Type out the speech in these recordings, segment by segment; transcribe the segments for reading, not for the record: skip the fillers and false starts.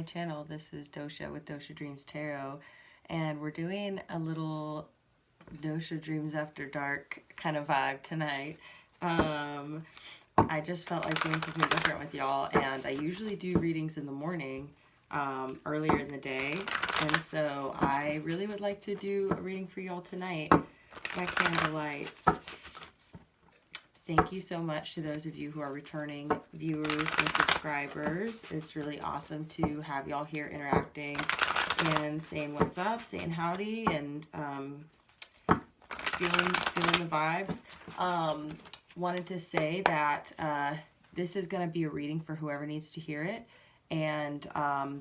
channel. This is Dosha with DoshaDreamsTarot, and we're doing a little Dosha Dreams After Dark kind of vibe tonight. I just felt like doing something different with y'all, and I usually do readings in the morning, earlier in the day, and so I really would like to do a reading for y'all tonight by candlelight. Thank you so much to those of you who are returning viewers and subscribers. It's really awesome to have y'all here interacting and saying what's up, saying howdy, and feeling the vibes. Wanted to say that this is going to be a reading for whoever needs to hear it. And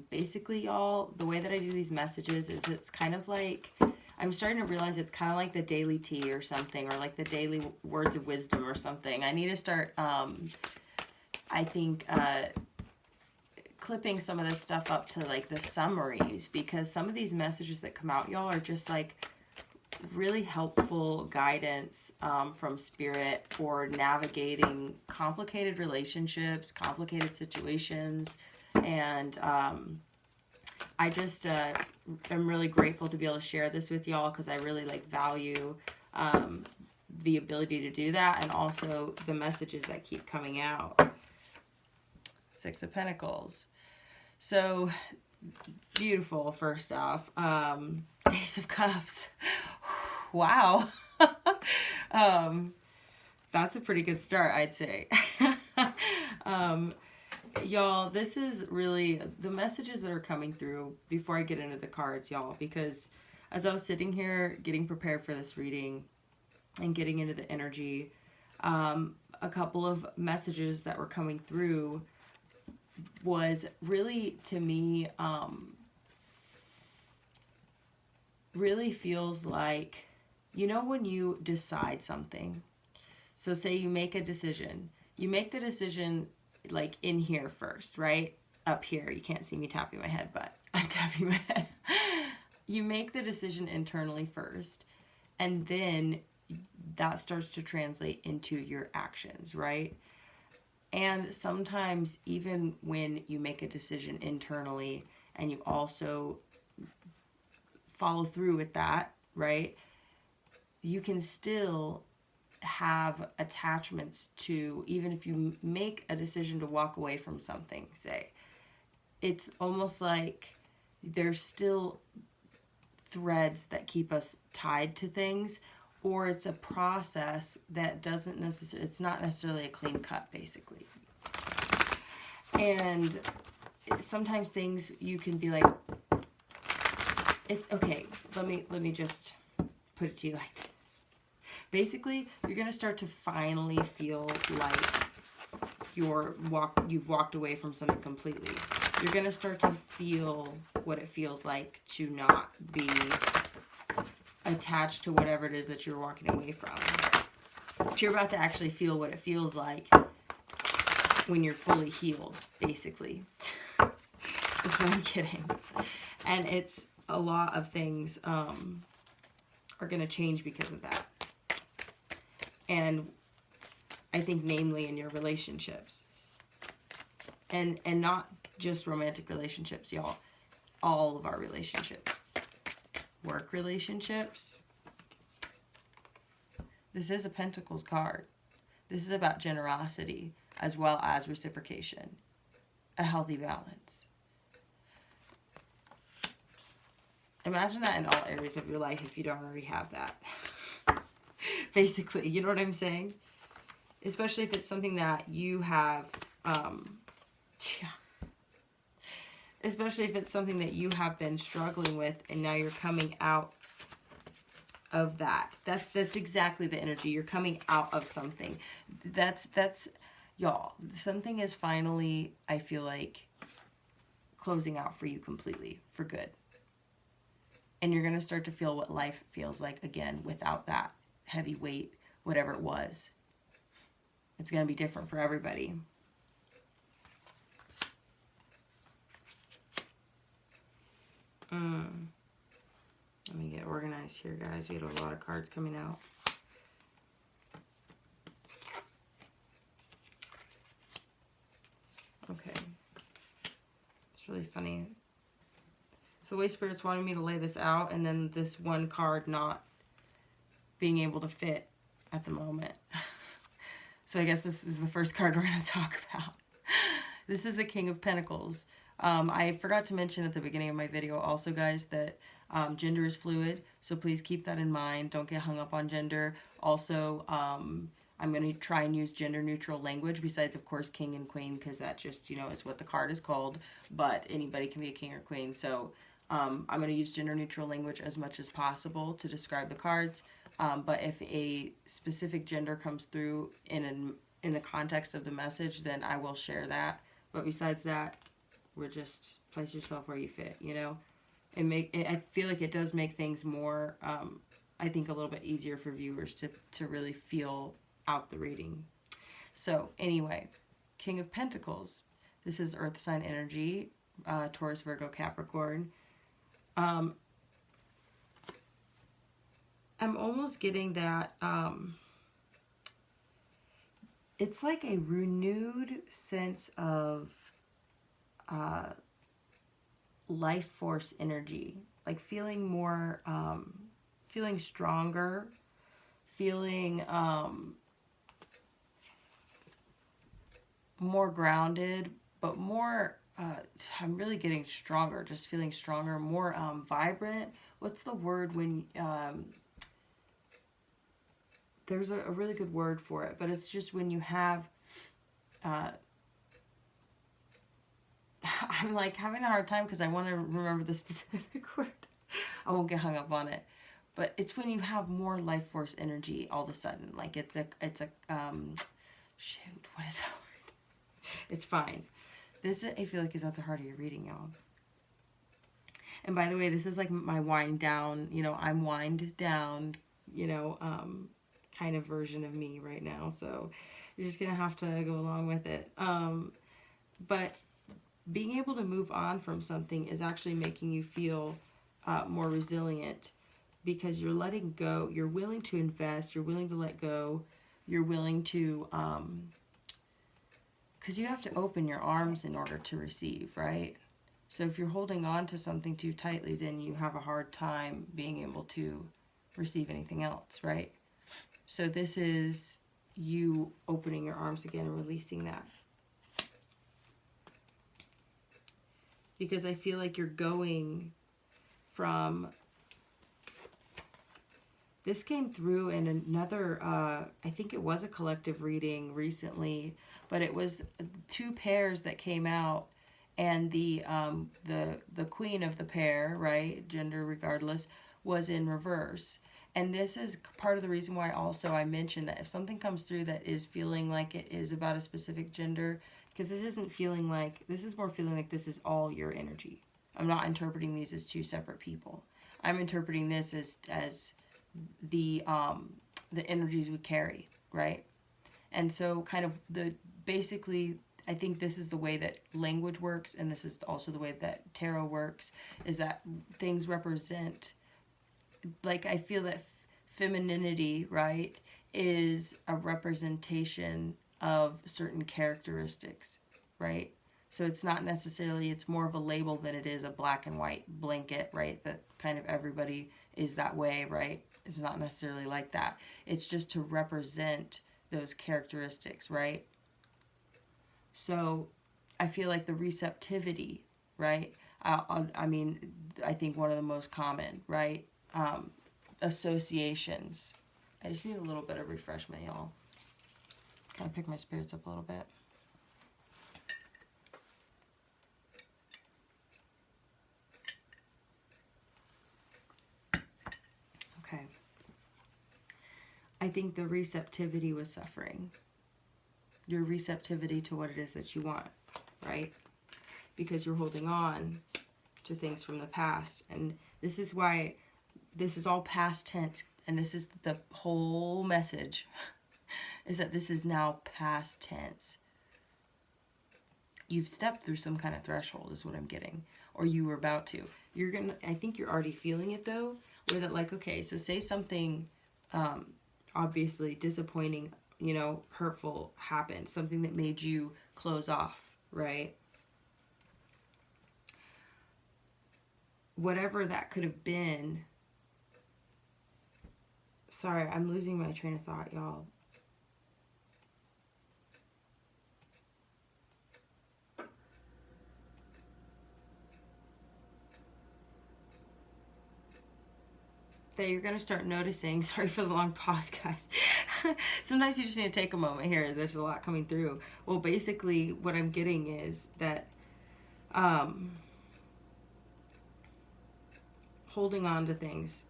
basically, y'all, the way that I do these messages is it's kind of like, I'm starting to realize it's kind of like the daily tea or something, or like the daily words of wisdom or something. I need to start, I think, clipping some of this stuff up to like the summaries, because some of these messages that come out, y'all, are just like really helpful guidance from spirit for navigating complicated relationships, complicated situations, and I just am really grateful to be able to share this with y'all, because I really like value the ability to do that, and also the messages that keep coming out. Six of Pentacles. So beautiful. First off, Ace of Cups. Wow. That's a pretty good start, I'd say. Y'all, this is really the messages that are coming through before I get into the cards, y'all, because as I was sitting here getting prepared for this reading and getting into the energy, a couple of messages that were coming through was really, to me, really feels like, you know, when you decide something, so say you make a decision, you make the decision like in here first, right? Up here. You can't see me tapping my head, but I'm tapping my head. You make the decision internally first, and then that starts to translate into your actions, right? And sometimes even when you make a decision internally and you also follow through with that, right? You can still have attachments to, even if you make a decision to walk away from something, say, it's almost like there's still threads that keep us tied to things, or it's a process that doesn't necessarily, it's not necessarily a clean cut, basically. And sometimes things you can be like, it's okay, let me just put it to you like this. Basically, you're going to start to finally feel like you've walked away from something completely. You're going to start to feel what it feels like to not be attached to whatever it is that you're walking away from. You're about to actually feel what it feels like when you're fully healed, basically. That's what I'm kidding. And it's a lot of things are going to change because of that. And I think namely in your relationships. And not just romantic relationships, y'all. All of our relationships. Work relationships. This is a Pentacles card. This is about generosity as well as reciprocation. A healthy balance. Imagine that in all areas of your life if you don't already have that. Basically, you know what I'm saying? Especially if it's something that you have, especially if it's something that you have been struggling with and now you're coming out of that. That's exactly the energy. You're coming out of something. That's y'all, something is finally, I feel like, closing out for you completely, for good. And you're going to start to feel what life feels like again without that heavy weight, whatever it was. It's going to be different for everybody. Let me get organized here, guys. We had a lot of cards coming out. Okay. It's really funny. So the way Spirit's wanting me to lay this out, and then this one card not being able to fit at the moment. So I guess this is the first card we're going to talk about. This is the King of Pentacles. I forgot to mention at the beginning of my video also, guys, that gender is fluid. So please keep that in mind. Don't get hung up on gender. Also, I'm going to try and use gender neutral language besides, of course, king and queen, because that just, you know, is what the card is called. But anybody can be a king or queen. So I'm going to use gender neutral language as much as possible to describe the cards. But if a specific gender comes through in the context of the message, then I will share that. But besides that, we're just place yourself where you fit, you know? I feel like it does make things more, I think, a little bit easier for viewers to really feel out the reading. So anyway, King of Pentacles. This is Earth sign energy, Taurus, Virgo, Capricorn. I'm almost getting that it's like a renewed sense of life force energy, like feeling more, feeling stronger, feeling more grounded, but more, I'm really getting stronger, just feeling stronger, more vibrant. What's the word when, there's a really good word for it, but it's just when you have, I'm like having a hard time because I want to remember the specific word. I won't get hung up on it. But it's when you have more life force energy all of a sudden. Like it's a, shoot, what is that word? It's fine. This, I feel like, is at the heart of your reading, y'all. And by the way, this is like my wind down, you know, I'm wind down, you know, kind of version of me right now. So you're just going to have to go along with it. But being able to move on from something is actually making you feel more resilient because you're letting go. You're willing to invest. You're willing to let go. You're willing to, because you have to open your arms in order to receive, right? So if you're holding on to something too tightly, then you have a hard time being able to receive anything else, right? So this is you opening your arms again and releasing that. Because I feel like you're going from, this came through in another, I think it was a collective reading recently, but it was two pairs that came out, and the queen of the pair, right, gender regardless, was in reverse. And this is part of the reason why also I mentioned that if something comes through that is feeling like it is about a specific gender, because this isn't feeling like, this is more feeling like this is all your energy. I'm not interpreting these as two separate people. I'm interpreting this as the energies we carry, right? And so kind of basically, I think this is the way that language works, and this is also the way that tarot works, is that things represent, like I feel that femininity, right, is a representation of certain characteristics, right? So it's not necessarily, it's more of a label than it is a black and white blanket, right? That kind of everybody is that way, right? It's not necessarily like that. It's just to represent those characteristics, right? So I feel like the receptivity, right? I mean, I think one of the most common, right? Associations. I just need a little bit of refreshment, y'all. Kind of pick my spirits up a little bit. Okay. I think the receptivity was suffering. Your receptivity to what it is that you want, right? Because you're holding on to things from the past. And this is why this is all past tense. And this is the whole message, is that this is now past tense. You've stepped through some kind of threshold is what I'm getting. Or you were about to. You're going to, I think you're already feeling it though. Where that like, okay, so say something obviously disappointing, you know, hurtful happened. Something that made you close off, right? whatever that could have been. Sorry, I'm losing my train of thought, y'all. That you're going to start noticing, sorry for the long pause, guys. Sometimes you just need to take a moment here. There's a lot coming through. Well, basically, what I'm getting is that holding on to things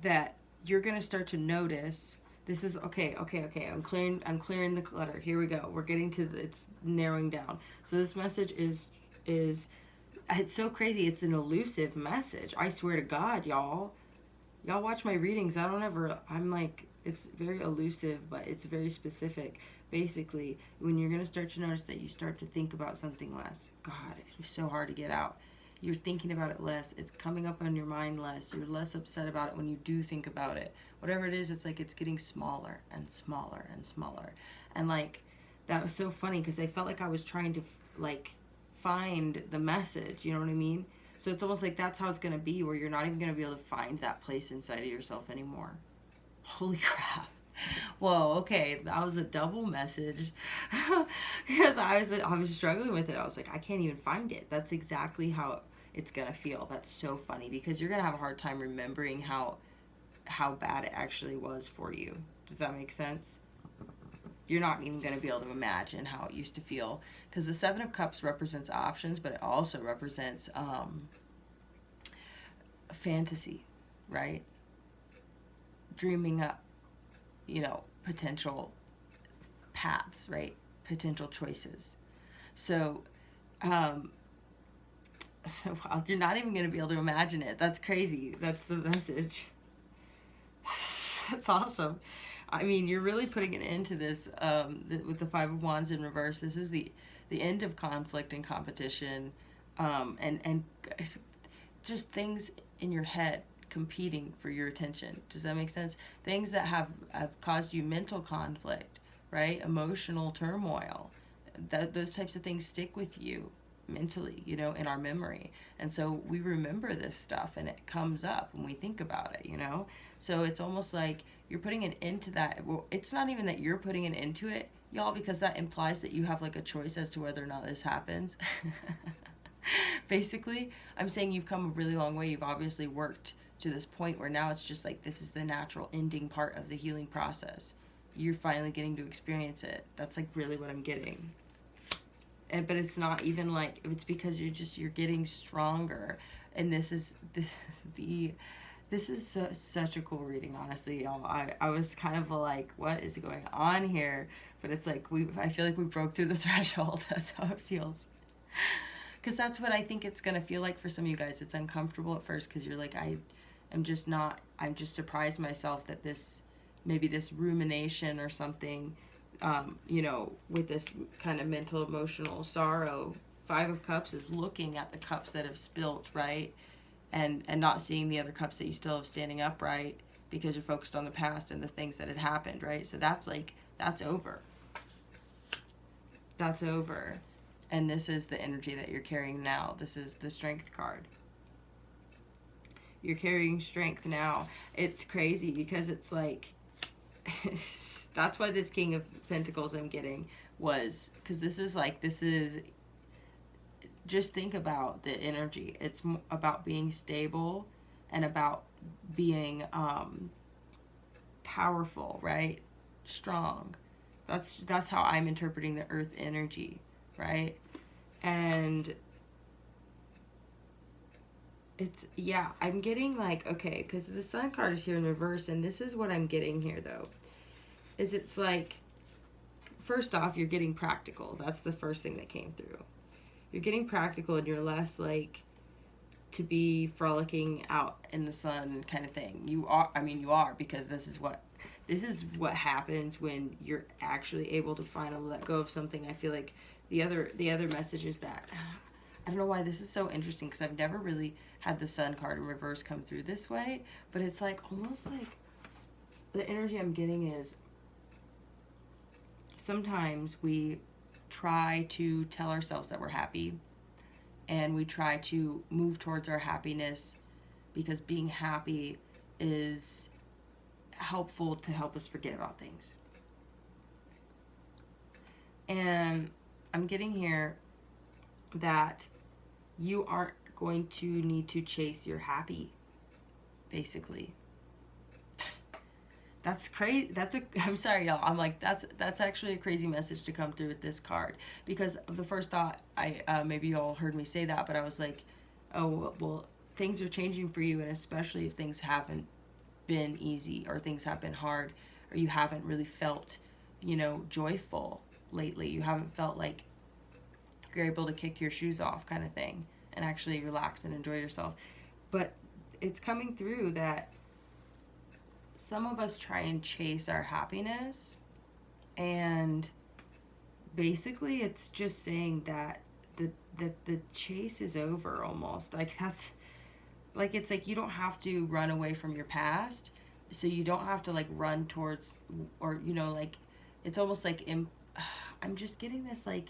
that you're going to start to notice. This is okay. I'm clearing the clutter. Here we go. We're getting to it's narrowing down. So this message is it's so crazy. It's an elusive message. I swear to God, y'all watch my readings. I'm like, it's very elusive, but it's very specific. Basically, when you're going to start to notice that you start to think about something less. God, it's so hard to get out. You're thinking about it less. It's coming up on your mind less. You're less upset about it when you do think about it. Whatever it is, it's like it's getting smaller and smaller and smaller. And like, that was so funny because I felt like I was trying to like find the message. You know what I mean? So it's almost like that's how it's going to be, where you're not even going to be able to find that place inside of yourself anymore. Holy crap. Whoa, okay, that was a double message. Because I was struggling with it. I was like, I can't even find it. That's exactly how it's going to feel. That's so funny, because you're going to have a hard time remembering how bad it actually was for you. Does that make sense? You're not even going to be able to imagine how it used to feel, because the Seven of Cups represents options, but it also represents fantasy, right? Dreaming up, potential paths, right? Potential choices. So you're not even going to be able to imagine it. That's crazy. That's the message. That's awesome. I mean, you're really putting an end to this with the Five of Wands in reverse. This is the end of conflict and competition, and just things in your head competing for your attention. Does that make sense? Things that have caused you mental conflict, right? Emotional turmoil. Those types of things stick with you mentally, in our memory. And so we remember this stuff, and it comes up when we think about it, So it's almost like you're putting an end to that. Well, it's not even that you're putting an end to it, y'all, because that implies that you have like a choice as to whether or not this happens. Basically, I'm saying you've come a really long way. You've obviously worked to this point where now it's just like, this is the natural ending part of the healing process. You're finally getting to experience it. That's like really what I'm getting. But it's not even like, it's because you're getting stronger. And this is such a cool reading, honestly, y'all. I was kind of like, what is going on here? But it's like, I feel like we broke through the threshold. That's how it feels. Because that's what I think it's going to feel like for some of you guys. It's uncomfortable at first because you're like, I'm just surprised myself that maybe this rumination or something, with this kind of mental, emotional sorrow. Five of Cups is looking at the cups that have spilt, right? And not seeing the other cups that you still have standing upright because you're focused on the past and the things that had happened, right? So that's over. That's over. And this is the energy that you're carrying now. This is the Strength card. You're carrying strength now. It's crazy because it's like, that's why this King of Pentacles I'm getting was, because this is, just think about the energy. It's about being stable and about being powerful, right? Strong. That's how I'm interpreting the earth energy, right? And it's, yeah, I'm getting like, okay, because the Sun card is here in reverse, and this is what I'm getting here, though, is it's like, first off, you're getting practical. That's the first thing that came through. You're getting practical, and you're less like to be frolicking out in the sun kind of thing. You are, because this is what happens when you're actually able to finally let go of something. I feel like the other message is that, I don't know why this is so interesting, because I've never really had the Sun card in reverse come through this way, but it's like almost like the energy I'm getting is sometimes we try to tell ourselves that we're happy, and we try to move towards our happiness because being happy is helpful to help us forget about things. And I'm getting here that you aren't going to need to chase your happy, basically. That's crazy. I'm sorry, y'all. I'm like, that's actually a crazy message to come through with this card. Because the first thought, maybe y'all heard me say that, but I was like, oh, well, things are changing for you, and especially if things haven't been easy, or things have been hard, or you haven't really felt, joyful lately. You haven't felt like you're able to kick your shoes off kind of thing and actually relax and enjoy yourself. But it's coming through that some of us try and chase our happiness, and basically it's just saying that the chase is over almost. Like, that's like, it's like you don't have to run away from your past, so you don't have to like run towards, or like, it's almost like I'm just getting this, like,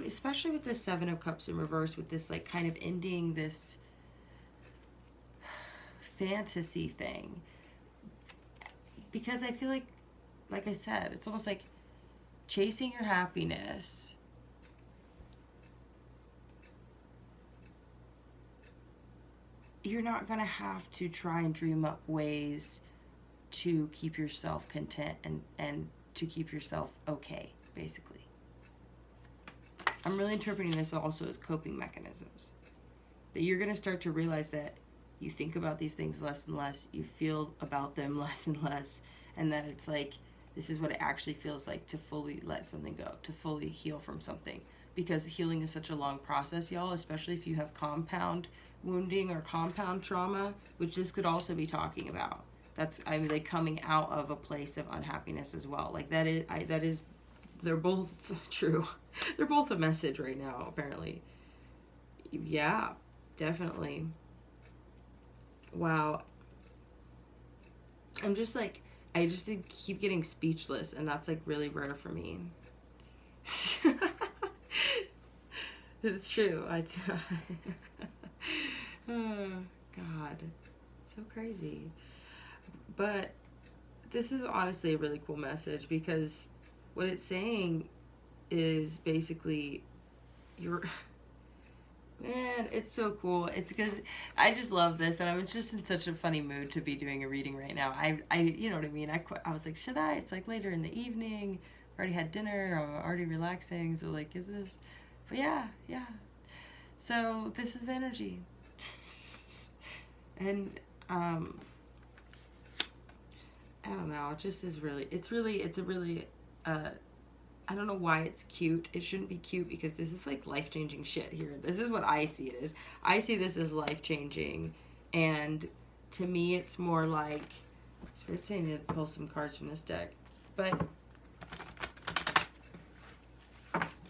especially with this Seven of Cups in reverse, with this like kind of ending this fantasy thing, because I feel like I said, it's almost like chasing your happiness you're not gonna have to try and dream up ways to keep yourself content and to keep yourself okay, basically. I'm really interpreting this also as coping mechanisms, that you're gonna start to realize that you think about these things less and less, you feel about them less and less, and that it's like, this is what it actually feels like to fully let something go, to fully heal from something. Because healing is such a long process, y'all, especially if you have compound wounding or compound trauma, which this could also be talking about. That's, like coming out of a place of unhappiness as well. Like they're both true. They're both a message right now, apparently. Yeah, definitely. Wow. I'm just like, I just keep getting speechless, and that's like really rare for me. It's true. Oh, God. So crazy. But this is honestly a really cool message, because what it's saying is basically man, it's so cool. It's because I just love this, and I'm just in such a funny mood to be doing a reading right now. I you know what I mean? I was like, should I? It's like later in the evening. Already had dinner, or already relaxing. So like, is this? But yeah. So this is the energy, and I don't know. It just is really. It's a really. I don't know why it's cute. It shouldn't be cute, because this is like life-changing shit here. This is what I see it as. I see this as life-changing, and to me it's more like, Spirit's saying to pull some cards from this deck, but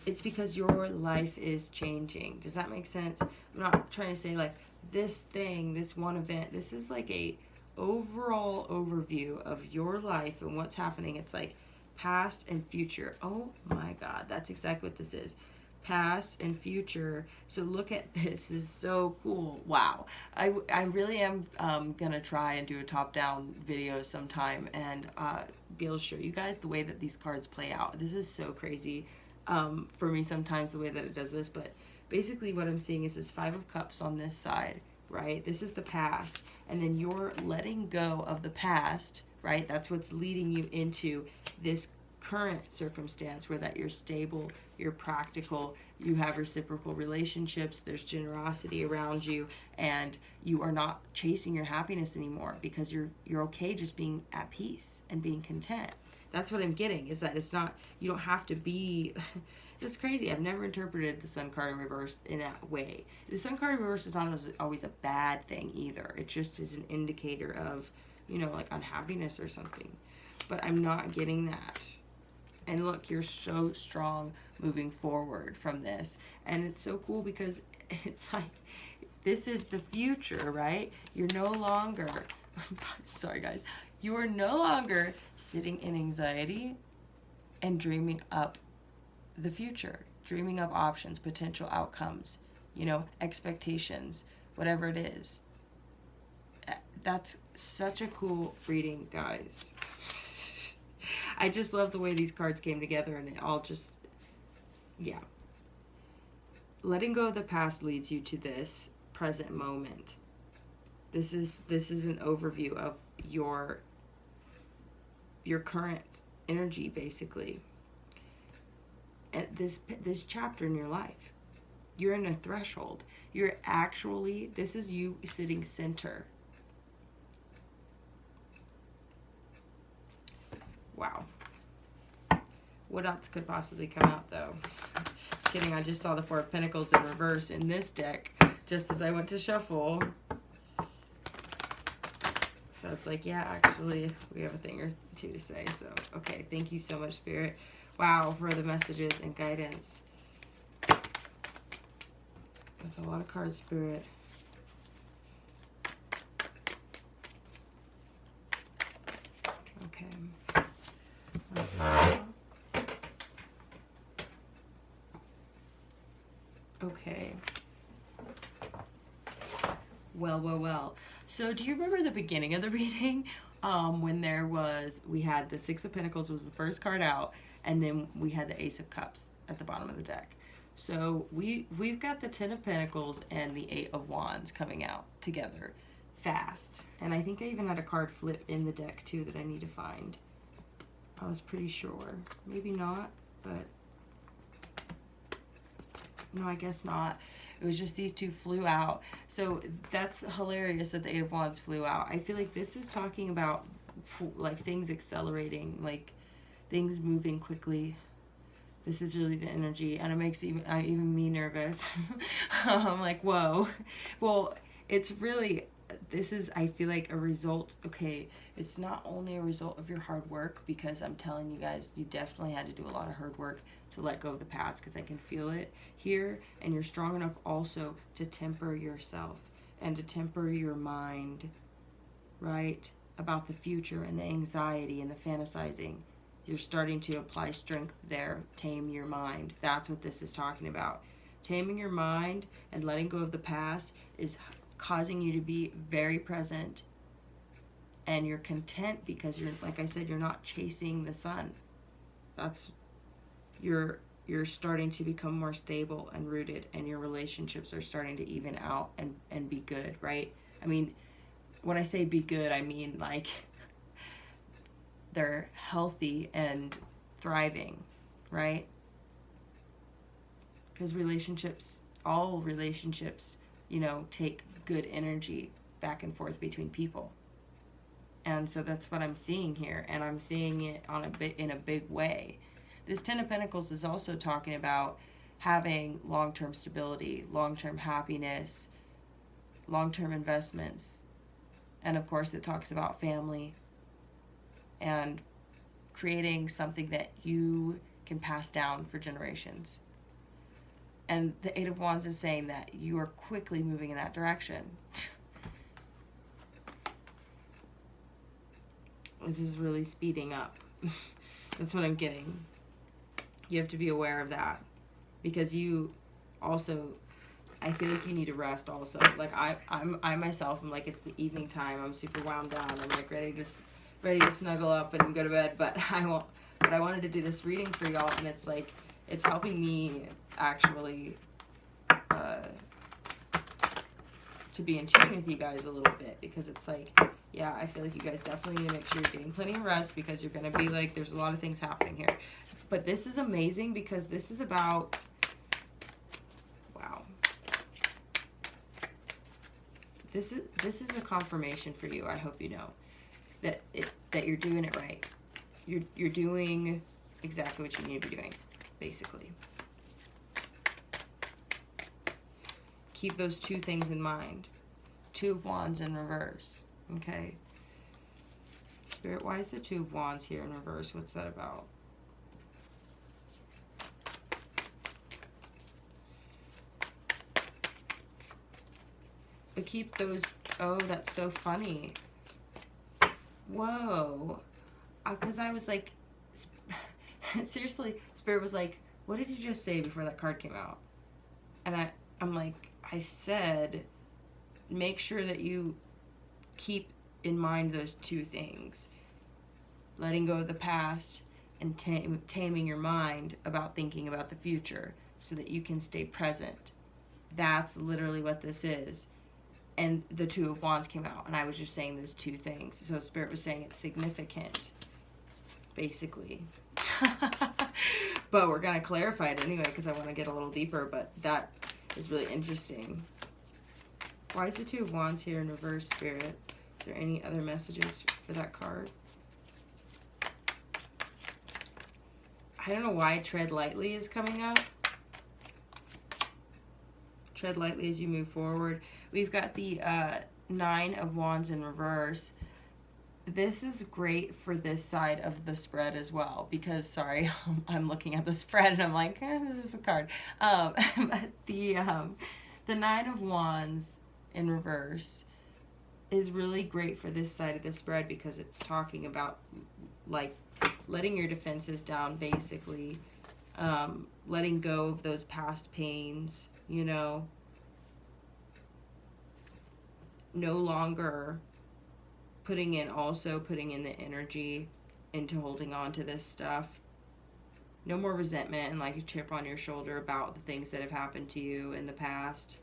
it's because your life is changing. Does that make sense? I'm not trying to say like this thing, this one event. This is like a overall overview of your life and what's happening. It's like past and future. Oh my God, that's exactly what this is. Past and future. So look at this. This is so cool. Wow. I really am gonna try and do a top-down video sometime, and be able to show you guys the way that these cards play out. This is so crazy for me sometimes, the way that it does this. But basically what I'm seeing is this Five of Cups on this side, right? This is the past, and then you're letting go of the past, right? That's what's leading you into this current circumstance, where that you're stable, you're practical, you have reciprocal relationships, there's generosity around you, and you are not chasing your happiness anymore, because you're okay just being at peace and being content. That's what I'm getting, is that it's not, you don't have to be, it's crazy. I've never interpreted the Sun card in reverse in that way. The Sun card in reverse is not always a bad thing either. It just is an indicator of, like unhappiness or something. But I'm not getting that. And look, you're so strong moving forward from this. And it's so cool, because it's like, this is the future, right? You're no longer, sorry guys, you are no longer sitting in anxiety and dreaming up the future. dreaming up options, potential outcomes, you know, expectations, whatever it is. That's such a cool reading, guys. I just love the way these cards came together, and it all just, yeah. Letting go of the past leads you to this present moment. This is an overview of your current energy, basically. And this chapter in your life, you're in a threshold. You're actually, this is you sitting center. Wow. What else could possibly come out, though? Just kidding, I just saw the Four of Pentacles in reverse in this deck just as I went to shuffle. So it's like, yeah, actually, we have a thing or two to say. So, okay, thank you so much, Spirit. Wow, for the messages and guidance. That's a lot of cards, Spirit. Okay. Okay. Well. So do you remember the beginning of the reading? When we had the Six of Pentacles was the first card out, and then we had the Ace of Cups at the bottom of the deck. So we've got the Ten of Pentacles and the Eight of Wands coming out together fast. And I think I even had a card flip in the deck too that I need to find. I was pretty sure. Maybe not, but no, I guess not. It was just these two flew out. So that's hilarious that the Eight of Wands flew out. I feel like this is talking about like things accelerating, like things moving quickly. This is really the energy, and it makes even me nervous. I'm like, whoa. Well, it's really, this is, I feel like, a result. Okay, it's not only a result of your hard work, because I'm telling you guys, you definitely had to do a lot of hard work to let go of the past, because I can feel it here, and you're strong enough also to temper yourself and to temper your mind, right, about the future and the anxiety and the fantasizing. You're starting to apply strength there, tame your mind. That's what this is talking about. Taming your mind and letting go of the past is causing you to be very present, and you're content because you're, like I said, you're not chasing the sun. That's, you're starting to become more stable and rooted, and your relationships are starting to even out and be good, right? I mean, when I say be good, I mean like they're healthy and thriving, right? Because relationships, all relationships, you know, take good energy back and forth between people. And so that's what I'm seeing here, and I'm seeing it in a big way. This Ten of Pentacles is also talking about having long-term stability, long-term happiness, long-term investments. And of course it talks about family and creating something that you can pass down for generations. And the Eight of Wands is saying that you are quickly moving in that direction. This is really speeding up. That's what I'm getting. You have to be aware of that, because you also, I feel like you need to rest also. Like I myself am like, it's the evening time. I'm super wound down. I'm like ready to snuggle up and go to bed. But I wanted to do this reading for y'all, and it's like, it's helping me actually to be in tune with you guys a little bit, because it's like, yeah, I feel like you guys definitely need to make sure you're getting plenty of rest, because you're going to be like, there's a lot of things happening here. But this is amazing, because this is about, wow. This is a confirmation for you, I hope you know, that you're doing it right. You're doing exactly what you need to be doing, basically. Keep those two things in mind. Two of Wands in reverse. Okay. Spirit, why is the Two of Wands here in reverse? What's that about? But keep those, oh, that's so funny. Whoa. Because I was like, seriously, Spirit was like, what did you just say before that card came out? And I'm like, I said, make sure that you keep in mind those two things. Letting go of the past and taming your mind about thinking about the future so that you can stay present. That's literally what this is. And the Two of Wands came out, and I was just saying those two things. So Spirit was saying it's significant, basically. But we're going to clarify it anyway because I want to get a little deeper, but that is really interesting. Why is the Two of Wands here in reverse, Spirit? Is there any other messages for that card? I don't know why tread lightly is coming up. Tread lightly as you move forward. We've got the Nine of Wands in reverse. This is great for this side of the spread as well because, sorry, I'm looking at the spread and I'm like, this is a card. The Nine of Wands in reverse is really great for this side of the spread because it's talking about, like, letting your defenses down, basically. Letting go of those past pains, you know. No longer putting in the energy into holding on to this stuff. No more resentment and like a chip on your shoulder about the things that have happened to you in the past.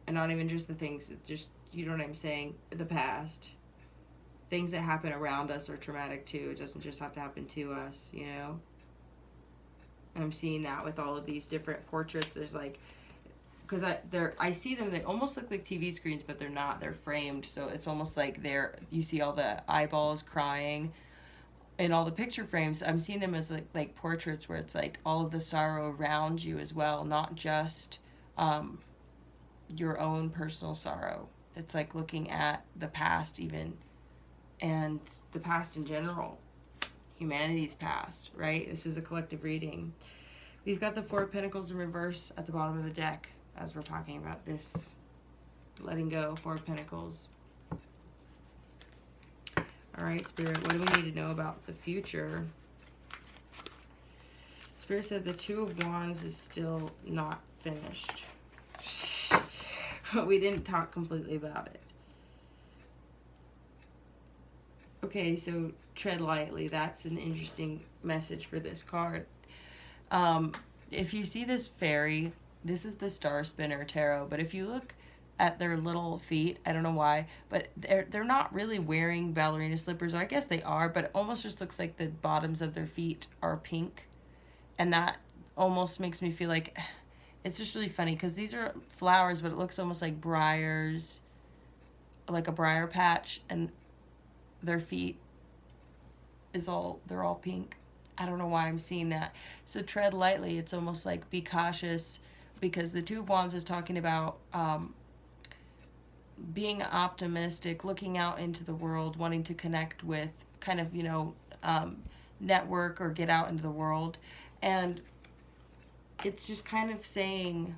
And not even just the things that just, you know what I'm saying, the past. Things that happen around us are traumatic too. It doesn't just have to happen to us, you know? And I'm seeing that with all of these different portraits. There's like, because I see them, they almost look like TV screens, but they're not. They're framed, so it's almost like you see all the eyeballs crying in all the picture frames. I'm seeing them as like portraits where it's like all of the sorrow around you as well, not just your own personal sorrow. It's like looking at the past even, and the past in general, humanity's past, right? This is a collective reading. We've got the Four of Pentacles in reverse at the bottom of the deck as we're talking about this letting go. Four of Pentacles. All right, Spirit, what do we need to know about the future? Spirit said the Two of Wands is still not finished. But we didn't talk completely about it. Okay, so tread lightly. That's an interesting message for this card. If you see this fairy, this is the Star Spinner Tarot, but if you look at their little feet, I don't know why, but they're not really wearing ballerina slippers, or I guess they are, but it almost just looks like the bottoms of their feet are pink, and that almost makes me feel like, it's just really funny, because these are flowers, but it looks almost like briars, like a briar patch, and their feet they're all pink. I don't know why I'm seeing that. So tread lightly. It's almost like be cautious, because the Two of Wands is talking about being optimistic, looking out into the world, wanting to connect with, kind of, you know, network or get out into the world. And it's just kind of saying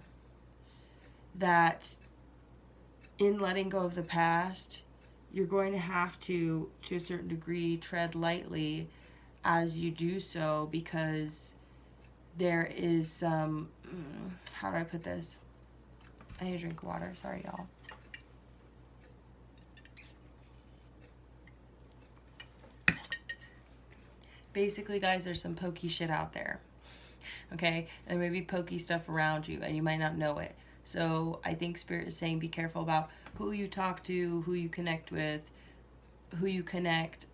that in letting go of the past, you're going to have to a certain degree, tread lightly as you do so, because there is some, how do I put this? I need to drink water. Sorry, y'all. Basically, guys, there's some pokey shit out there. Okay? There may be pokey stuff around you, and you might not know it. So I think Spirit is saying be careful about who you talk to, who you connect with, who you connect,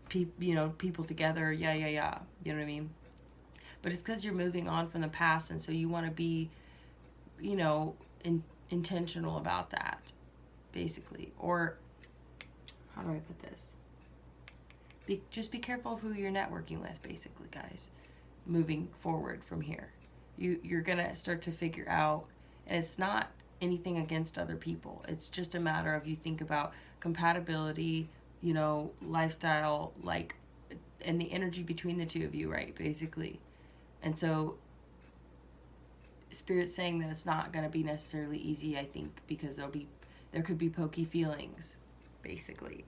people together, yeah. You know what I mean? But it's because you're moving on from the past, and so you want to be, intentional about that, basically. Or, how do I put this? Just be careful of who you're networking with, basically, guys, moving forward from here. You're going to start to figure out, and it's not anything against other people. It's just a matter of, you think about compatibility, lifestyle, and the energy between the two of you, right, basically. And so Spirit's saying that it's not going to be necessarily easy, I think, because there could be pokey feelings, basically.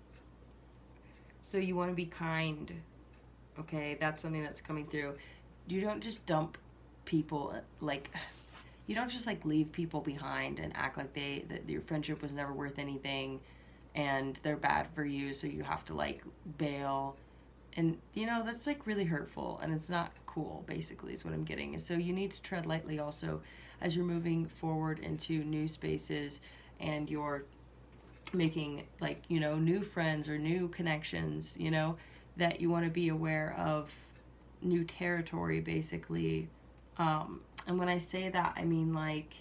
So you want to be kind, okay? That's something that's coming through. don't just dump people, like, you don't just like leave people behind and act like that your friendship was never worth anything and they're bad for you, so you have to like bail. And that's like really hurtful, and it's not cool, basically, is what I'm getting. And so you need to tread lightly also as you're moving forward into new spaces and you're making like, new friends or new connections, that you want to be aware of new territory, basically. And when I say that, I mean like,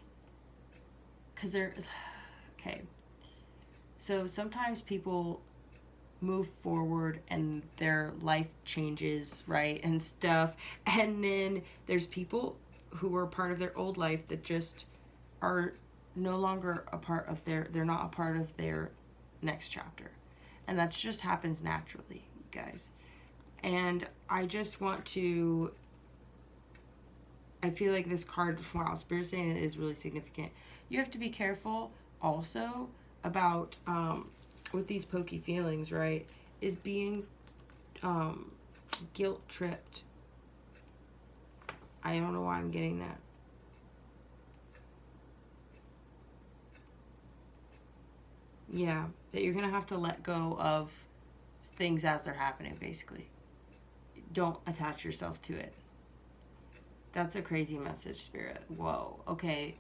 because okay. So sometimes people move forward and their life changes, right, and stuff. And then there's people who were part of their old life that just are no longer a part of they're not a part of their next chapter. And that just happens naturally, you guys. And I just want to, I feel like this card, wow, Spirit's saying it is really significant. You have to be careful also about, with these pokey feelings, right, is being guilt tripped. I don't know why I'm getting that. Yeah, that you're going to have to let go of things as they're happening, basically. Don't attach yourself to it. That's a crazy message, Spirit. Whoa, okay.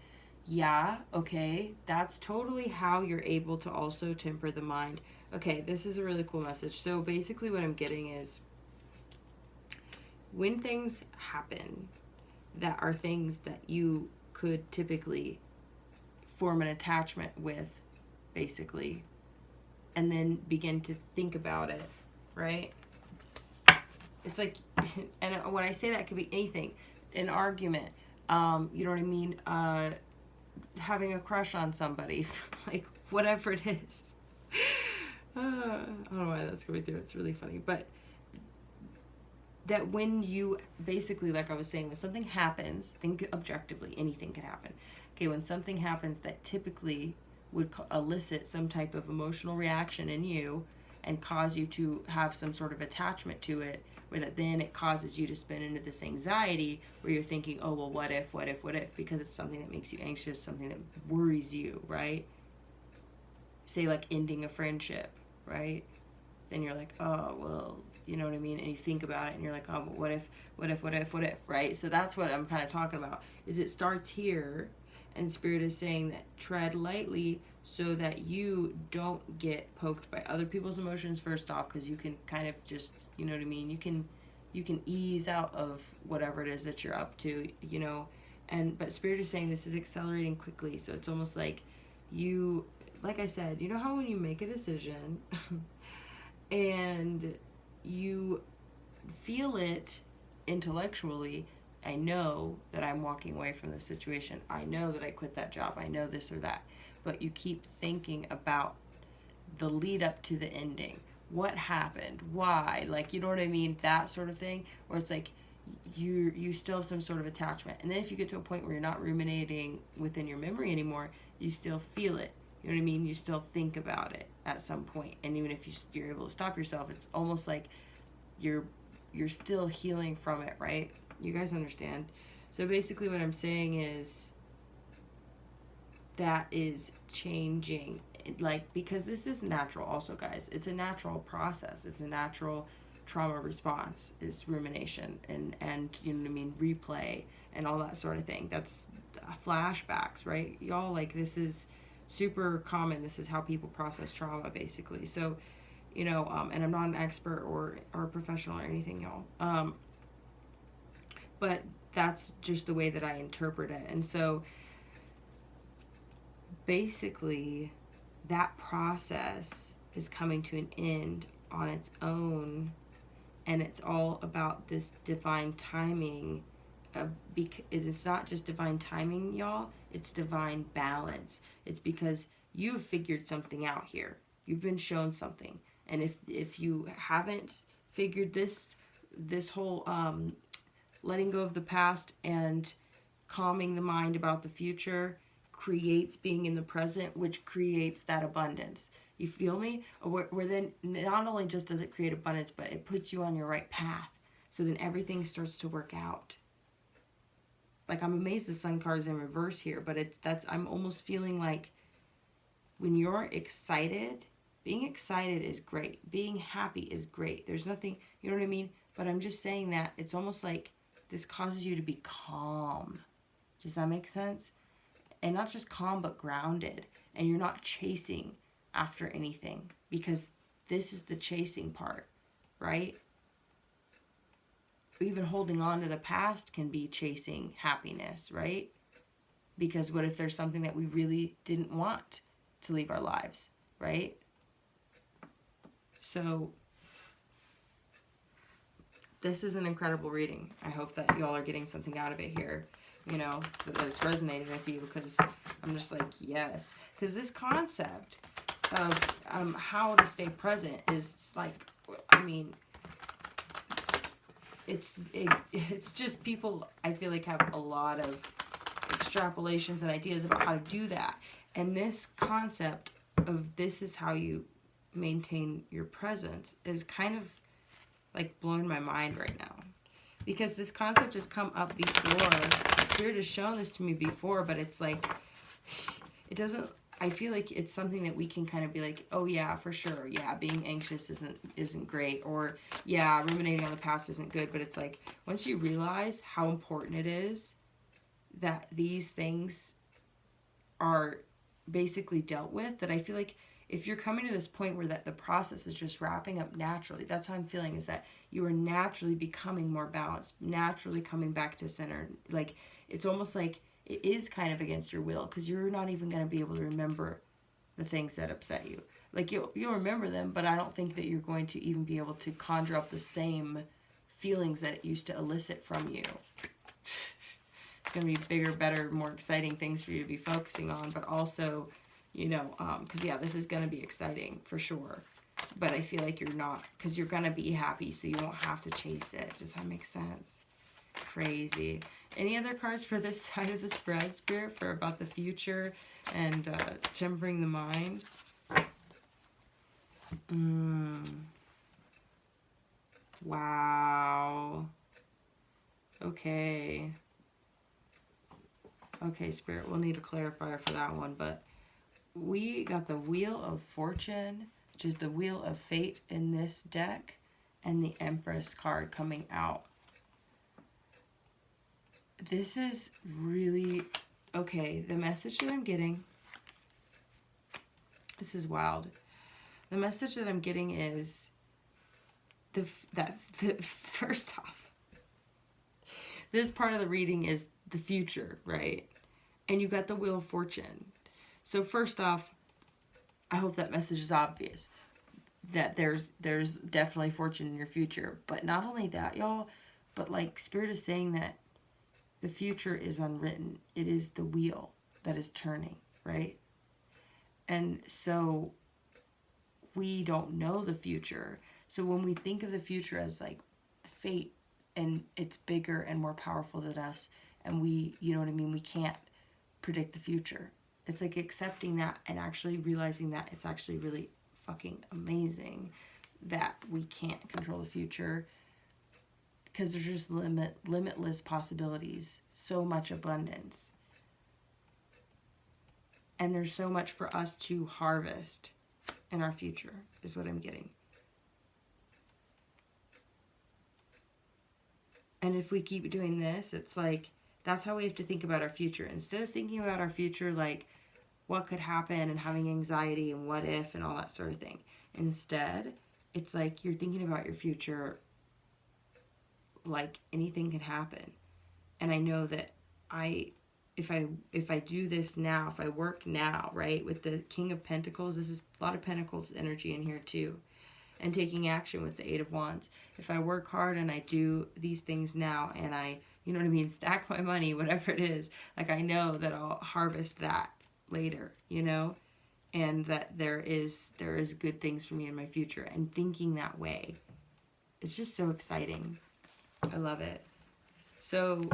Yeah, okay. That's totally how you're able to also temper the mind. Okay, this is a really cool message. So basically what I'm getting is, when things happen that are things that you could typically form an attachment with, basically, and then begin to think about it, right? It's like, and when I say that, it could be anything. An argument, you know what I mean? Having a crush on somebody, like whatever it is. I don't know why that's going through. It's really funny. But that when you basically, like I was saying, when something happens, think objectively, anything can happen. Okay, when something happens that typically would elicit some type of emotional reaction in you and cause you to have some sort of attachment to it, where that then it causes you to spin into this anxiety where you're thinking, oh, well, what if, because it's something that makes you anxious, something that worries you, right? Say like ending a friendship, right? Then you're like, oh, well, you know what I mean? And you think about it and you're like, oh, but what if, right? So that's what I'm kind of talking about, is it starts here, and Spirit is saying that tread lightly so that you don't get poked by other people's emotions, first off, because you can kind of just, you know what I mean? You can ease out of whatever it is that you're up to, but Spirit is saying this is accelerating quickly. So it's almost like you, like I said, you know how when you make a decision and you feel it intellectually, I know that I'm walking away from this situation. I know that I quit that job. I know this or that. But you keep thinking about the lead up to the ending. What happened? Why? Like, you know what I mean? That sort of thing. Where it's like you still have some sort of attachment. And then if you get to a point where you're not ruminating within your memory anymore, you still feel it. You know what I mean? You still think about it at some point. And even if you're able to stop yourself, it's almost like you're still healing from it, right? You guys understand? So basically what I'm saying is that is changing, like, because this is natural also, guys. It's a natural process. It's a natural trauma response, is rumination and you know what I mean, replay and all that sort of thing. That's flashbacks, right? Y'all, like, this is super common. This is how people process trauma, basically. So, and I'm not an expert or a professional or anything, y'all. But that's just the way that I interpret it. And so basically that process is coming to an end on its own, and it's all about this divine timing. It's not just divine timing, y'all, it's divine balance. It's because you've figured something out here. You've been shown something. And if you haven't figured this whole letting go of the past and calming the mind about the future creates being in the present, which creates that abundance. You feel me? Where then not only just does it create abundance, but it puts you on your right path. So then everything starts to work out. Like, I'm amazed the Sun card is in reverse here, but I'm almost feeling like when you're excited, being excited is great. Being happy is great. There's nothing, you know what I mean? But I'm just saying that it's almost like this causes you to be calm. Does that make sense? And not just calm, but grounded. And you're not chasing after anything, because this is the chasing part, right? Even holding on to the past can be chasing happiness, right? Because what if there's something that we really didn't want to leave our lives, right? So this is an incredible reading. I hope that y'all are getting something out of it here, you know, that it's resonating with you, because I'm just like, yes. Because this concept of how to stay present is like, I mean, it's just people, I feel like, have a lot of extrapolations and ideas about how to do that. And this concept of this is how you maintain your presence is kind of like blowing my mind right now. Because this concept has come up before. Spirit has shown this to me before, but it's like, it doesn't, I feel like it's something that we can kind of be like, oh yeah, for sure. Yeah, being anxious isn't great. Or yeah, ruminating on the past isn't good. But it's like, once you realize how important it is that these things are basically dealt with, that I feel like if you're coming to this point where that the process is just wrapping up naturally, that's how I'm feeling, is that you are naturally becoming more balanced, naturally coming back to center. Like, it's almost like it is kind of against your will, because you're not even going to be able to remember the things that upset you. Like, you'll remember them, but I don't think that you're going to even be able to conjure up the same feelings that it used to elicit from you. It's going to be bigger, better, more exciting things for you to be focusing on, but also, you know, because yeah, this is going to be exciting for sure. But I feel like you're not, because you're going to be happy, so you won't have to chase it. Does that make sense? Crazy. Any other cards for this side of the spread, Spirit, for about the future and tempering the mind? Wow. Okay. Okay, Spirit, we'll need a clarifier for that one, but we got the Wheel of Fortune, which is the Wheel of Fate in this deck, and the Empress card coming out. This is really, okay, the message that I'm getting, this is wild. The message that I'm getting is, first off, this part of the reading is the future, right? And you got the Wheel of Fortune. So first off, I hope that message is obvious, that there's definitely fortune in your future. But not only that, y'all, but like Spirit is saying that the future is unwritten. It is the wheel that is turning, right? And so we don't know the future. So when we think of the future as like fate, and it's bigger and more powerful than us, and we, you know what I mean, we can't predict the future. It's like accepting that and actually realizing that it's actually really fucking amazing that we can't control the future, because there's just limitless possibilities, so much abundance. And there's so much for us to harvest in our future, is what I'm getting. And if we keep doing this, it's like, that's how we have to think about our future. Instead of thinking about our future like what could happen and having anxiety and what if and all that sort of thing. Instead, it's like you're thinking about your future like anything can happen. And I know that if I do this now, if I work now, right, with the King of Pentacles, this is a lot of Pentacles energy in here too, and taking action with the Eight of Wands. If I work hard and I do these things now, and I, you know what I mean, stack my money, whatever it is, like I know that I'll harvest that later, you know, and that there is good things for me in my future. And thinking that way, it's just so exciting. I love it. So,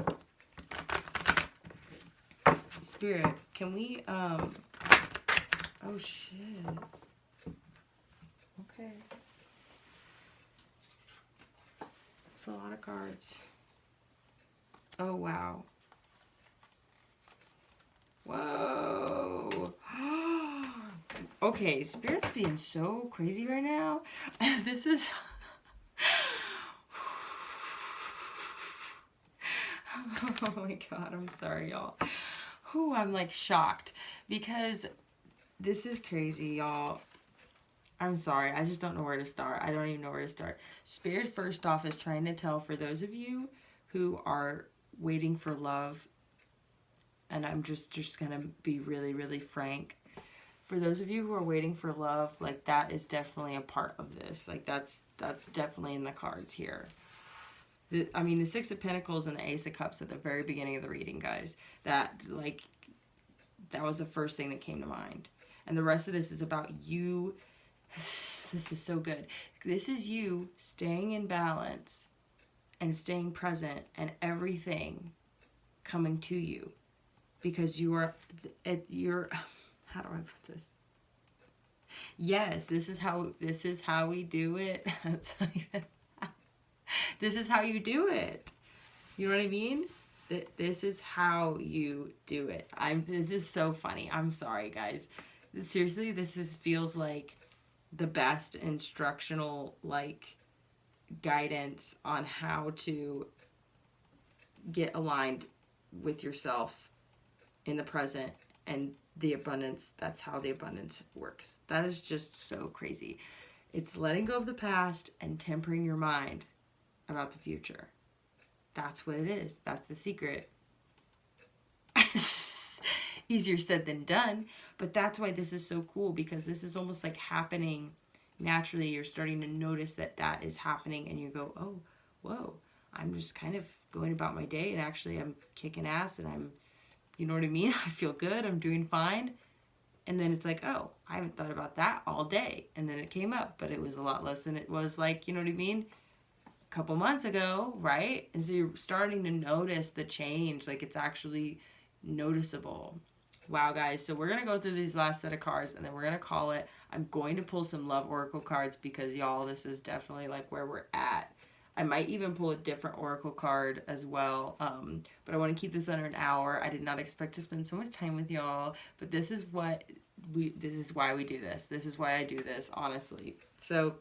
Spirit, can we, oh shit. Okay. It's a lot of cards. Oh, wow. Whoa. Okay, Spirit's being so crazy right now. This is... Oh my God, I'm sorry, y'all. Whew, I'm like shocked because this is crazy, y'all. I'm sorry, I just don't know where to start. I don't even know where to start. Spirit, first off, is trying to tell for those of you who are waiting for love, and I'm just gonna be really, really frank. For those of you who are waiting for love, like that is definitely a part of this. Like that's definitely in the cards here. I mean, the Six of Pentacles and the Ace of Cups at the very beginning of the reading, guys. That was the first thing that came to mind. And the rest of this is about you. This is so good. This is you staying in balance and staying present and everything coming to you. Because you're, how do I put this? Yes, this is how we do it. This is how you do it. You know what I mean? This is how you do it. This is so funny. I'm sorry, guys. Seriously, feels like the best instructional guidance on how to get aligned with yourself in the present and the abundance. That's how the abundance works. That is just so crazy. It's letting go of the past and tempering your mind about the future. That's what it is. That's the secret. Easier said than done, but that's why this is so cool, because this is almost like happening naturally. You're starting to notice that is happening, and you go, oh, whoa, I'm just kind of going about my day, and actually I'm kicking ass, and I'm, you know what I mean? I feel good. I'm doing fine. And then it's like, oh, I haven't thought about that all day. And then it came up, but it was a lot less than it was, like, you know what I mean? Couple months ago, right? And so you're starting to notice the change. Like, it's actually noticeable. Wow, guys. So we're going to go through these last set of cards, and then we're going to call it. I'm going to pull some love oracle cards because, y'all, this is definitely like where we're at. I might even pull a different oracle card as well. But I want to keep this under an hour. I did not expect to spend so much time with y'all, but this is why we do this. This is why I do this, honestly. So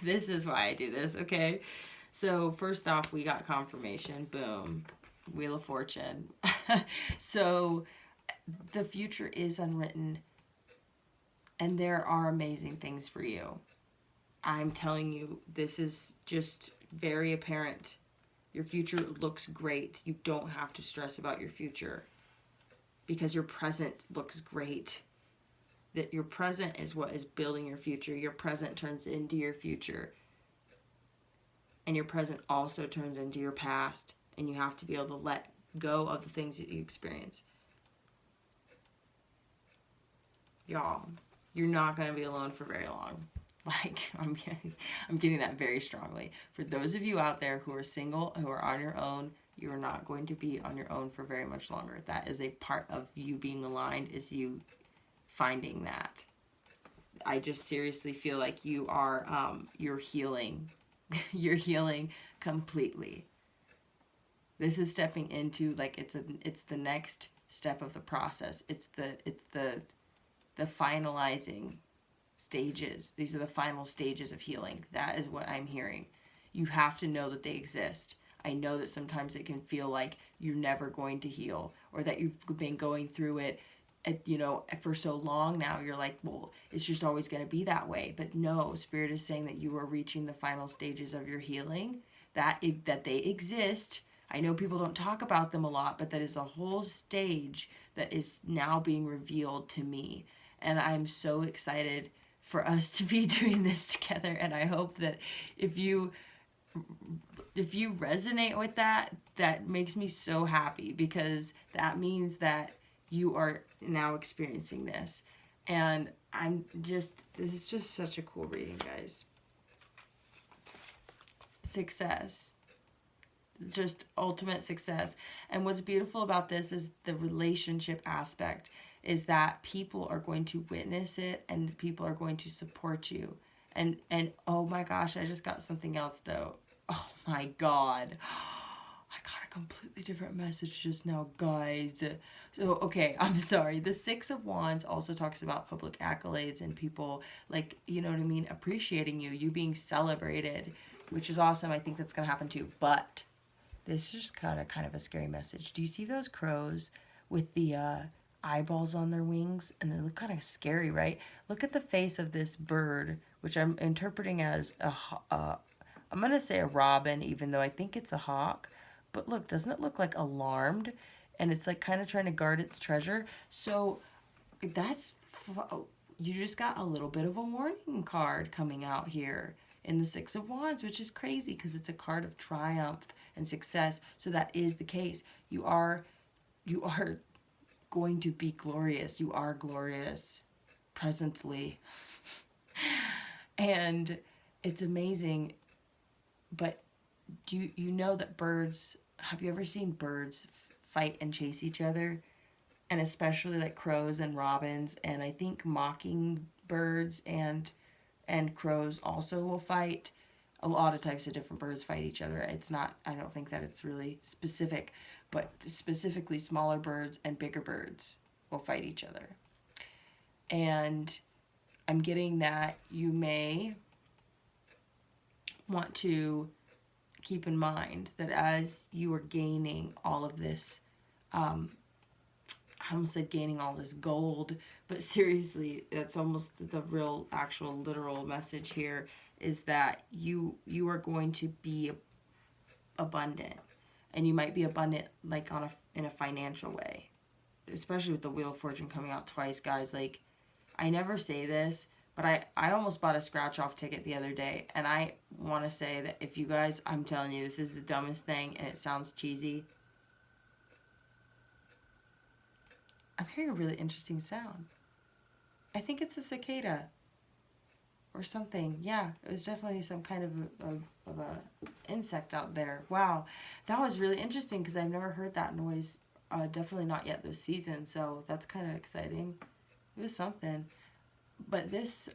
this is why I do this, okay? So first off, we got confirmation. Boom. Wheel of Fortune. So the future is unwritten, and there are amazing things for you. I'm telling you, this is just very apparent. Your future looks great. You don't have to stress about your future because your present looks great. That your present is what is building your future. Your present turns into your future. And your present also turns into your past. And you have to be able to let go of the things that you experience. Y'all, you're not going to be alone for very long. Like, I'm getting that very strongly. For those of you out there who are single, who are on your own, you are not going to be on your own for very much longer. That is a part of you being aligned, is you finding that. I just seriously feel like you are, you're healing. You're healing completely. This is stepping into, like, it's the next step of the process. It's the finalizing stages. These are the final stages of healing. That is what I'm hearing. You have to know that they exist. I know that sometimes it can feel like you're never going to heal, or that you've been going through it, you know, for so long now. You're like, well, it's just always going to be that way. But no, Spirit is saying that you are reaching the final stages of your healing, that they exist. I know people don't talk about them a lot, but that is a whole stage that is now being revealed to me. And I'm so excited for us to be doing this together. And I hope that if you resonate with that, that makes me so happy, because that means that you are now experiencing this. And this is just such a cool reading, guys. Success. Just ultimate success. And what's beautiful about this is the relationship aspect, is that people are going to witness it and people are going to support you. And oh my gosh, I just got something else though. Oh my God. I got a completely different message just now, guys. So, okay, I'm sorry. The Six of Wands also talks about public accolades and people, like, you know what I mean, appreciating you, you being celebrated, which is awesome. I think that's going to happen too. But this just got a kind of a scary message. Do you see those crows with the eyeballs on their wings? And they look kind of scary, right? Look at the face of this bird, which I'm interpreting as I'm going to say a robin, even though I think it's a hawk. But look, doesn't it look like alarmed? And it's like kind of trying to guard its treasure. So that's, you just got a little bit of a warning card coming out here in the Six of Wands, which is crazy because it's a card of triumph and success. So that is the case. You are going to be glorious. You are glorious presently. And it's amazing. But do you know that birds, have you ever seen birds fight and chase each other? And especially like crows and robins, and I think mockingbirds and crows also will fight. A lot of types of different birds fight each other. It's not, I don't think that it's really specific, but specifically smaller birds and bigger birds will fight each other. And I'm getting that you may want to keep in mind that as you are gaining all of this, I almost said gaining all this gold, but seriously, that's almost the real, actual, literal message here is that you are going to be abundant, and you might be abundant like in a financial way, especially with the Wheel of Fortune coming out twice, guys. Like, I never say this, but I almost bought a scratch-off ticket the other day, and I want to say that if you guys, I'm telling you, this is the dumbest thing, and it sounds cheesy. I'm hearing a really interesting sound. I think it's a cicada or something. Yeah, it was definitely some kind of a insect out there. Wow, that was really interesting because I've never heard that noise. Definitely not yet this season, so that's kind of exciting. It was something. But this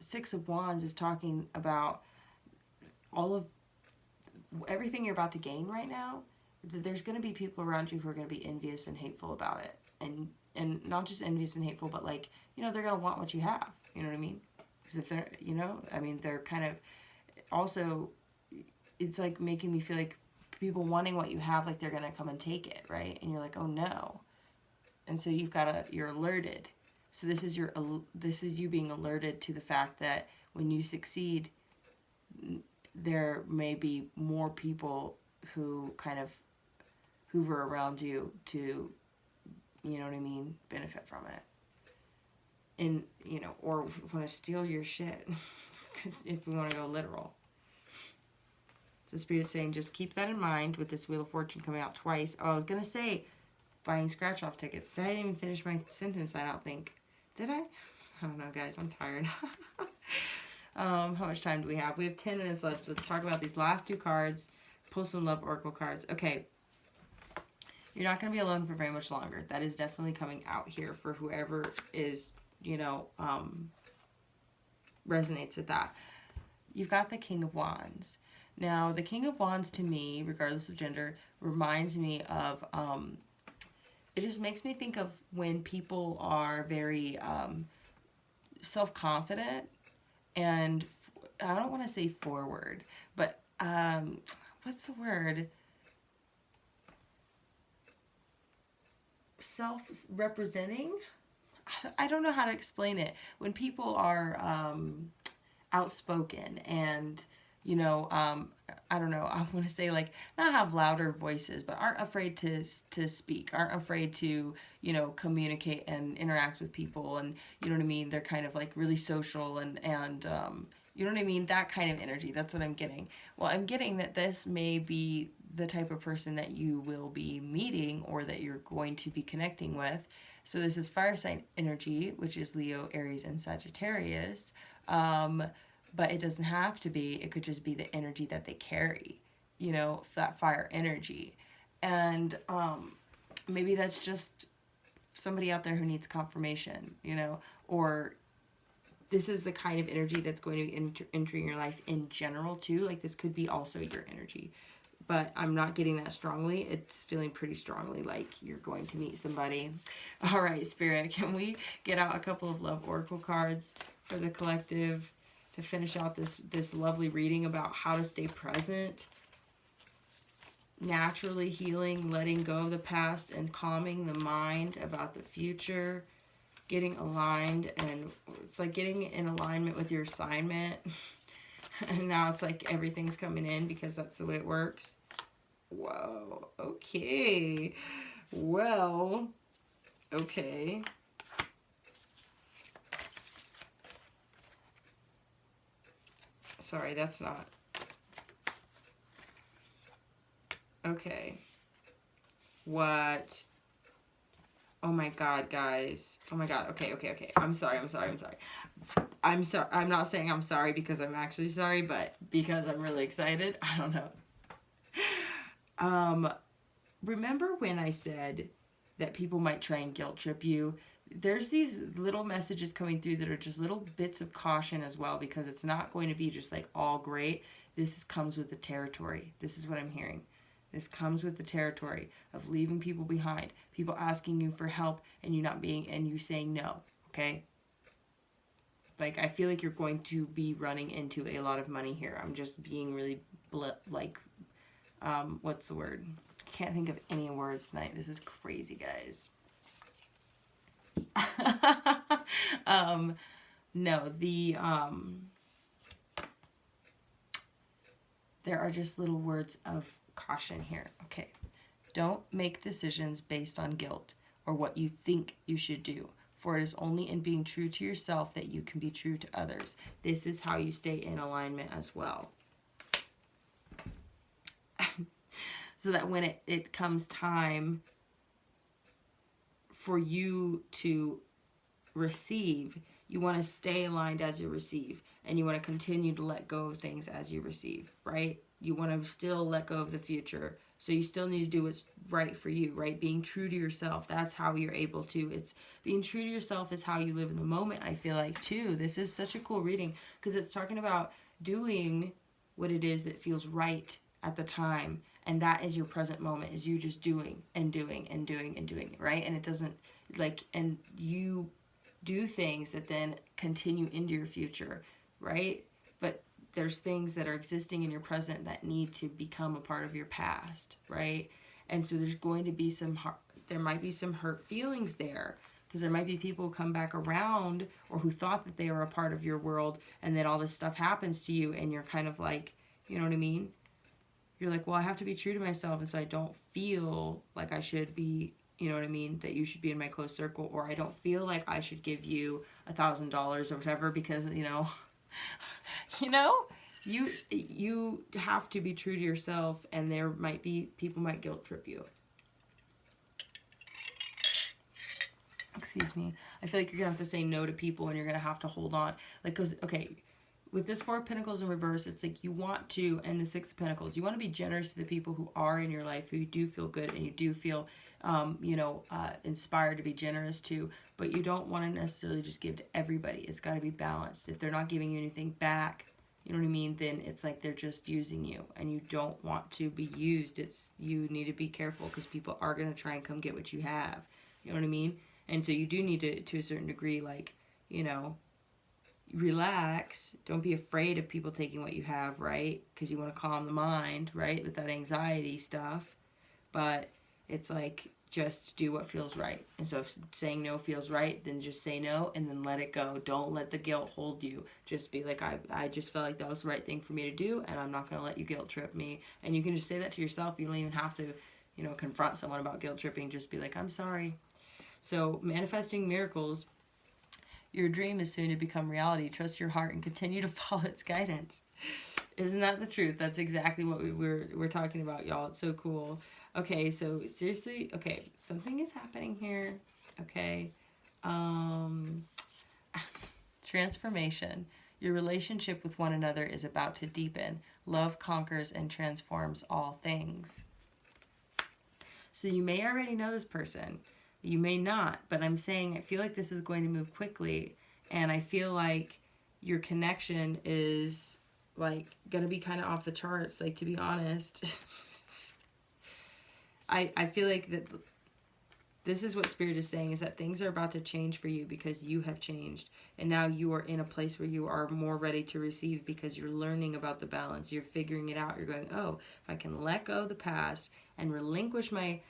Six of Wands is talking about all of everything you're about to gain right now. There's going to be people around you who are going to be envious and hateful about it. And not just envious and hateful, but like, you know, they're going to want what you have. You know what I mean? Because if they're, you know, I mean, they're kind of, also, it's like making me feel like people wanting what you have, like they're going to come and take it, right? And you're like, oh no. And so you're alerted. So this is you being alerted to the fact that when you succeed, there may be more people who kind of hoover around you to, you know what I mean, benefit from it. And, you know, or want to steal your shit, if we want to go literal. So Spirit's saying just keep that in mind with this Wheel of Fortune coming out twice. Oh, I was going to say buying scratch-off tickets. I didn't even finish my sentence, I don't think. Did I? I don't know, guys. I'm tired. How much time do we have? We have 10 minutes left. Let's talk about these last two cards. Pull some Love Oracle cards. Okay. You're not going to be alone for very much longer. That is definitely coming out here for whoever is, you know, resonates with that. You've got the King of Wands. Now, the King of Wands to me, regardless of gender, reminds me of, it just makes me think of when people are very self-confident and, I don't want to say forward, but what's the word? Self-representing? I don't know how to explain it. When people are outspoken and, you know, I don't know, I want to say like, not have louder voices, but aren't afraid to speak, aren't afraid to, you know, communicate and interact with people, and, you know what I mean, they're kind of like really social and you know what I mean, that kind of energy. That's what I'm getting. Well, I'm getting that this may be the type of person that you will be meeting or that you're going to be connecting with. So this is fire sign energy, which is Leo, Aries, and Sagittarius. But it doesn't have to be. It could just be the energy that they carry, you know, that fire energy. And maybe that's just somebody out there who needs confirmation, you know, or this is the kind of energy that's going to be entering your life in general too. Like this could be also your energy, but I'm not getting that strongly. It's feeling pretty strongly like you're going to meet somebody. All right, Spirit, can we get out a couple of love oracle cards for the collective to finish out this lovely reading about how to stay present, naturally healing, letting go of the past, and calming the mind about the future, getting aligned, and it's like getting in alignment with your assignment. And now it's like everything's coming in because that's the way it works. Whoa, okay. Well, okay. Sorry, that's not. Okay. What? Oh my God, guys. Oh my God. Okay. I'm sorry. I'm not saying I'm sorry because I'm actually sorry, but because I'm really excited. I don't know. Remember when I said that people might try and guilt trip you? There's these little messages coming through that are just little bits of caution as well, because it's not going to be just like all great. Comes with the territory. This is what I'm hearing. This comes with the territory of leaving people behind, people asking you for help and you saying no, okay? Like, I feel like you're going to be running into a lot of money here. I'm just being really, what's the word? I can't think of any words tonight. This is crazy, guys. No, there are just little words of caution here. Okay. Don't make decisions based on guilt or what you think you should do, for it is only in being true to yourself that you can be true to others. This is how you stay in alignment as well. So that when it comes time for you to receive, you want to stay aligned as you receive, and you want to continue to let go of things as you receive, right? You want to still let go of the future. So you still need to do what's right for you, right? Being true to yourself. That's how you're able to. It's being true to yourself is how you live in the moment, I feel like, too. This is such a cool reading because it's talking about doing what it is that feels right at the time. And that is your present moment, is you just doing and doing and doing and doing, right? And it doesn't, and you do things that then continue into your future, right? But there's things that are existing in your present that need to become a part of your past, right? And so there's going to be there might be some hurt feelings there, because there might be people who come back around or who thought that they were a part of your world, and then all this stuff happens to you and you're kind of like, you know what I mean? You're like, well, I have to be true to myself, and so I don't feel like I should be, you know what I mean, that you should be in my close circle, or I don't feel like I should give you $1,000 or whatever because, you have to be true to yourself, and there might be, people might guilt trip you. Excuse me. I feel like you're going to have to say no to people, and you're going to have to hold on. Like, because, okay, with this Four of Pentacles in reverse, it's like you want to, and the Six of Pentacles, you want to be generous to the people who are in your life, who you do feel good and you do feel, inspired to be generous to, but you don't want to necessarily just give to everybody. It's got to be balanced. If they're not giving you anything back, you know what I mean, then it's like they're just using you, and you don't want to be used. You need to be careful, because people are going to try and come get what you have. You know what I mean? And so you do need to a certain degree, relax. Don't be afraid of people taking what you have, right? Because you want to calm the mind, right, with that anxiety stuff. But it's like, just do what feels right. And so if saying no feels right, then just say no and then let it go. Don't let the guilt hold you. Just be like, I just felt like that was the right thing for me to do, and I'm not going to let you guilt trip me. And you can just say that to yourself. You don't even have to, confront someone about guilt tripping. Just be like, I'm sorry. So manifesting miracles. Your dream is soon to become reality. Trust your heart and continue to follow its guidance. Isn't that the truth? That's exactly what we're talking about, y'all. It's so cool. Okay, so seriously, okay, something is happening here. Okay. Transformation. Your relationship with one another is about to deepen. Love conquers and transforms all things. So you may already know this person. You may not, but I'm saying I feel like this is going to move quickly, And I feel like your connection is like gonna be kind of off the charts, like, to be honest. I feel like that this is what Spirit is saying, is that things are about to change for you because you have changed. And now you are in a place where you are more ready to receive because you're learning about the balance. You're figuring it out. You're going, oh, if I can let go of the past and relinquish my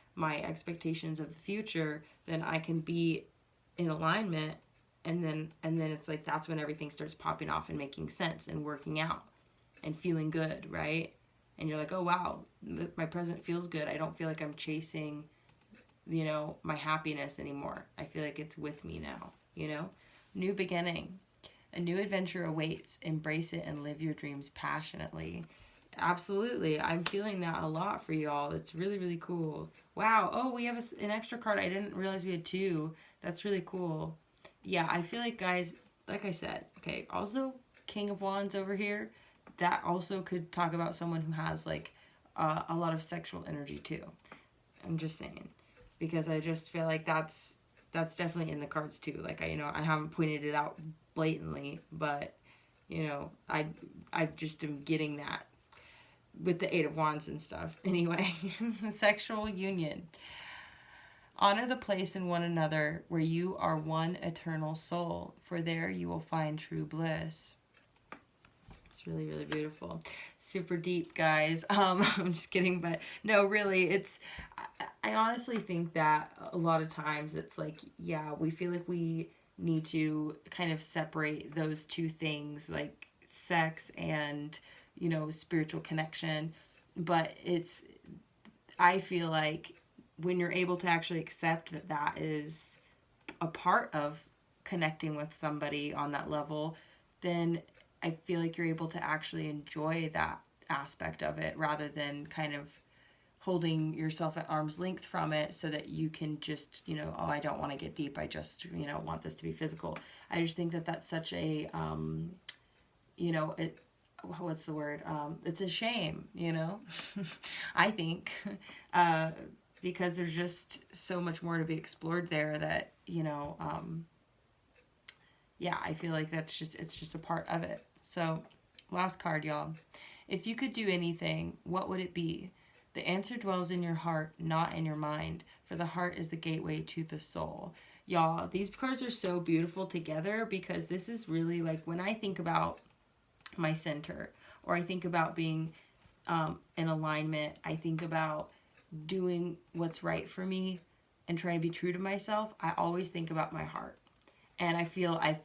expectations of the future, then I can be in alignment. And then it's like, that's when everything starts popping off and making sense and working out and feeling good, right? And you're like, oh, wow, my present feels good. I don't feel like I'm chasing, you know, my happiness anymore. I feel like it's with me now, you know? New beginning. A new adventure awaits. Embrace it and live your dreams passionately. Absolutely. I'm feeling that a lot for y'all. It's really, really cool. Wow. Oh, we have an extra card. I didn't realize we had 2. That's really cool. Yeah, I feel like, guys, like I said, okay, also King of Wands over here, that also could talk about someone who has, like, a lot of sexual energy, too. I'm just saying. Because I just feel like that's definitely in the cards too. Like, I haven't pointed it out blatantly, but, you know, I just am getting that with the 8 of Wands and stuff. Anyway, sexual union. Honor the place in one another where you are one eternal soul, for there you will find true bliss. It's really, really beautiful. Super deep, guys. I'm just kidding, but no, really, I honestly think that a lot of times it's like, yeah, we feel like we need to kind of separate those two things, like sex and, you know, spiritual connection. But I feel like when you're able to actually accept that that is a part of connecting with somebody on that level, then I feel like you're able to actually enjoy that aspect of it rather than kind of holding yourself at arm's length from it so that you can just, you know, oh, I don't want to get deep. I just, you know, want this to be physical. I just think that that's such a, you know, what's the word? It's a shame, you know, I think, because there's just so much more to be explored there that, you know, yeah, I feel like it's just a part of it. So, last card, y'all. If you could do anything, what would it be? The answer dwells in your heart, not in your mind, for the heart is the gateway to the soul. Y'all, these cards are so beautiful together because this is really like when I think about my center, or I think about being in alignment, I think about doing what's right for me and trying to be true to myself, I always think about my heart. And I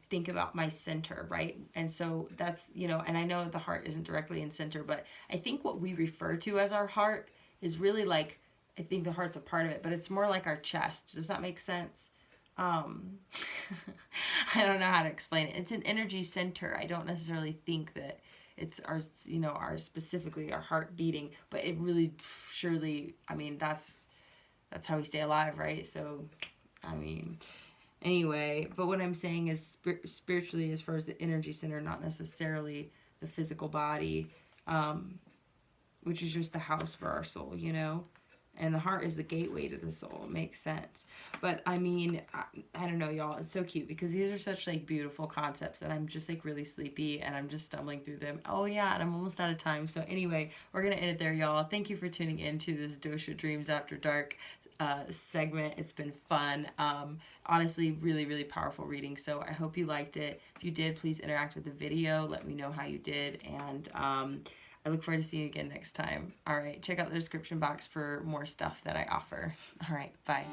think about my center, right? And so that's, you know, and I know the heart isn't directly in center, but I think what we refer to as our heart is really like, I think the heart's a part of it, but it's more like our chest. Does that make sense? I don't know how to explain it. It's an energy center. I don't necessarily think that it's our, you know, our specifically our heart beating, but it really surely, I mean, that's how we stay alive, right? So, I mean, anyway, but what I'm saying is spiritually, as far as the energy center, not necessarily the physical body, which is just the house for our soul, you know? And the heart is the gateway to the soul. It makes sense. But I mean, I don't know, y'all. It's so cute because these are such like beautiful concepts and I'm just like really sleepy and I'm just stumbling through them. Oh yeah, and I'm almost out of time. So anyway, we're going to end it there, y'all. Thank you for tuning in to this Dosha Dreams After Dark segment. It's been fun. Honestly, really, really powerful reading. So I hope you liked it. If you did, please interact with the video. Let me know how you did. And I look forward to seeing you again next time. All right, check out the description box for more stuff that I offer. All right, bye.